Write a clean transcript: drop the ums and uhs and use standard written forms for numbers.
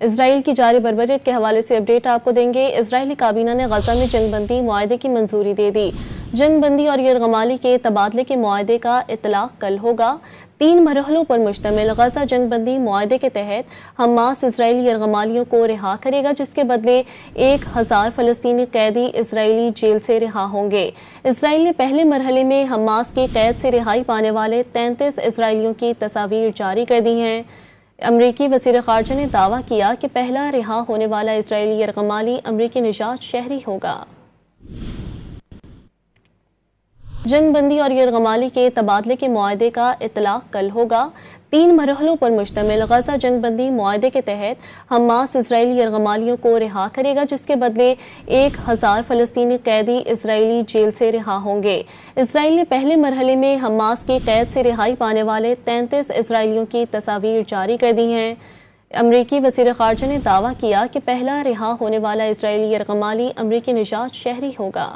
Israel की जारी बर्बरियत के हवाले से अपडेट आपको देंगे। इजरायली काबीना ने गजा में जंगबंदी मुआहदे की मंजूरी दे दी। जंगबंदी और यरगमाली के तबादले के मुआहदे का इतलाक कल होगा। 3 मरहलों पर मुश्तमिल गजा जंगबंदी मुआहदे के तहत हमास इसराइली यरगमालियों को रिहा करेगा, जिसके बदले 1000 फ़लस्तीनी कैदी इसराइली जेल से रिहा होंगे। इसराइल ने पहले मरहले में हमास की कैद से रिहाई पाने वाले 33 इसराइलियों की तस्वीर जारी कर दी हैं। अमरीकी वज़ीर ख़ारजा ने दावा किया कि पहला रिहा होने वाला इसराइली यरगमाली अमरीकी निजात शहरी होगा। जंगबंदी और यरगमाली के तबादले के मुआहदे का इतलाक कल होगा। 3 मरहलों पर मुश्तमिल गजा जंगबंदी मुआहदे के तहत हमास इसराइली यरगमालियों को रिहा करेगा, जिसके बदले 1000 फ़लस्तीनी कैदी इसराइली जेल से रिहा होंगे। इसराइल ने पहले मरहले में हमास की कैद से रिहाई पाने वाले 33 इसराइलियों की तस्वीर जारी कर दी हैं। अमरीकी वज़ीर ख़ारजा ने दावा किया कि पहला रिहा होने वाला इसराइली यरगमाली अमरीकी निजात शहरी होगा।